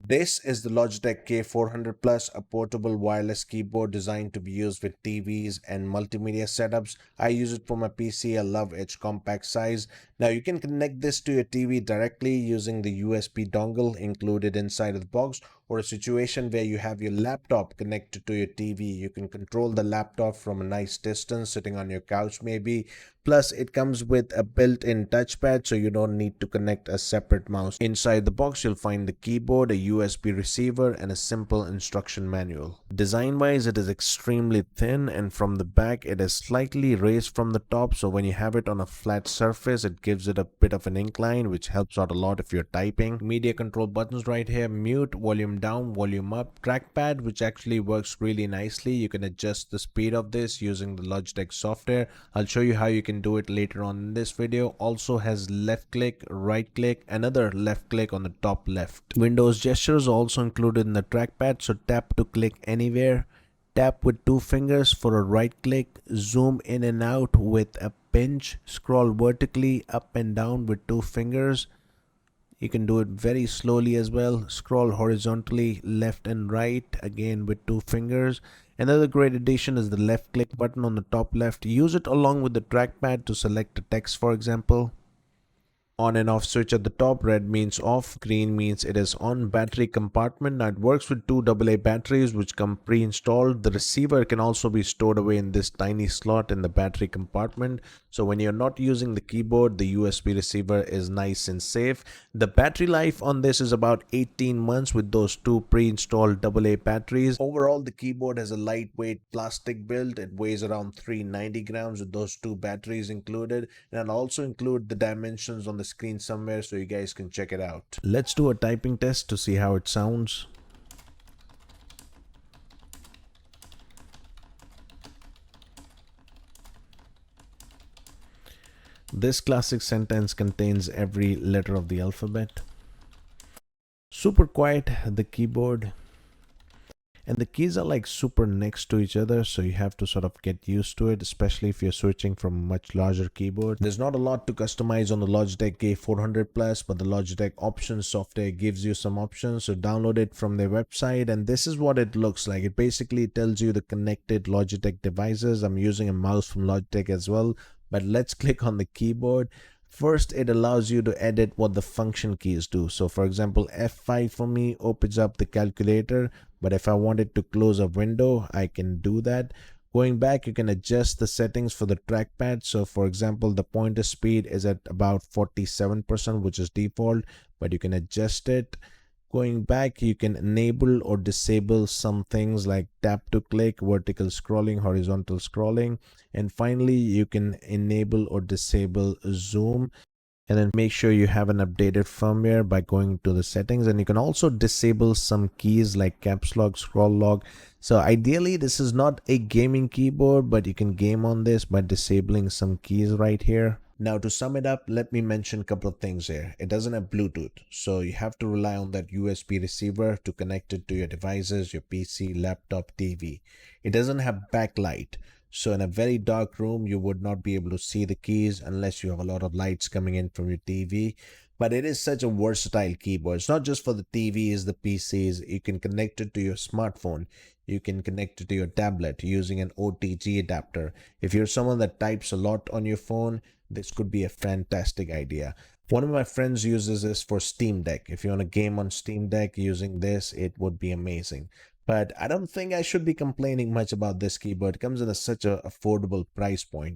This is the Logitech K400 Plus, a portable wireless keyboard designed to be used with TVs and multimedia setups. I use it for my PC. I love its compact size. Now you can connect this to your TV directly using the USB dongle included inside of the box, or a situation where you have your laptop connected to your TV. You can control the laptop from a nice distance, sitting on your couch maybe. Plus, it comes with a built-in touchpad, so you don't need to connect a separate mouse. Inside the box, you'll find the keyboard, a USB receiver, and a simple instruction manual. Design-wise, it is extremely thin, and from the back, it is slightly raised from the top, so when you have it on a flat surface, it gives it a bit of an incline, which helps out a lot if you're typing. Media control buttons right here: mute, volume down, volume up, trackpad, which actually works really nicely. You can adjust the speed of this using the Logitech software. I'll show you how you can do it later on in this video. Also has left click, right click, another left click on the top left. Windows gestures also included in the trackpad, so tap to click anywhere, tap with two fingers for a right click, zoom in and out with a pinch, scroll vertically up and down with two fingers. You can do it very slowly as well. Scroll horizontally left and right again with two fingers. Another great addition is the left click button on the top left. Use it along with the trackpad to select a text, for example. On and off switch at the top. Red means off, green means it is on. Battery compartment. Now it works with two AA batteries which come pre-installed. The receiver can also be stored away in this tiny slot in the battery compartment, so when you're not using the keyboard, the USB receiver is nice and safe. The battery life on this is about 18 months with those two pre-installed AA batteries. Overall, the keyboard has a lightweight plastic build. It weighs around 390 grams with those two batteries included, and I'll also include the dimensions on the screen somewhere so you guys can check it out. Let's do a typing test to see how it sounds. This classic sentence contains every letter of the alphabet. Super quiet, the keyboard. And the keys are like super next to each other, so you have to sort of get used to it, especially if you're switching from a much larger keyboard. There's not a lot to customize on the Logitech K400 Plus, but the Logitech Options software gives you some options, so download it from their website, and this is what it looks like. It basically tells you the connected Logitech devices. I'm using a mouse from Logitech as well, but let's click on the keyboard. First, it allows you to edit what the function keys do. So for example, F5 for me opens up the calculator, but if I wanted to close a window, I can do that. Going back, you can adjust the settings for the trackpad. So for example, the pointer speed is at about 47%, which is default, but you can adjust it. Going back, you can enable or disable some things like tap to click, vertical scrolling, horizontal scrolling, and finally you can enable or disable zoom. And then make sure you have an updated firmware by going to the settings, and you can also disable some keys like caps lock, scroll lock. So ideally this is not a gaming keyboard, but you can game on this by disabling some keys right here. Now to sum it up, let me mention a couple of things here. It doesn't have Bluetooth, so you have to rely on that USB receiver to connect it to your devices, your PC, laptop, TV. It doesn't have backlight, so in a very dark room you would not be able to see the keys unless you have a lot of lights coming in from your TV. But it is such a versatile keyboard. It's not just for the TVs, the PCs. You can connect it to your smartphone. You can connect it to your tablet using an OTG adapter. If you're someone that types a lot on your phone, this could be a fantastic idea. One of my friends uses this for Steam Deck. If you want a game on Steam Deck using this, it would be amazing. But I don't think I should be complaining much about this keyboard. It comes at such an affordable price point.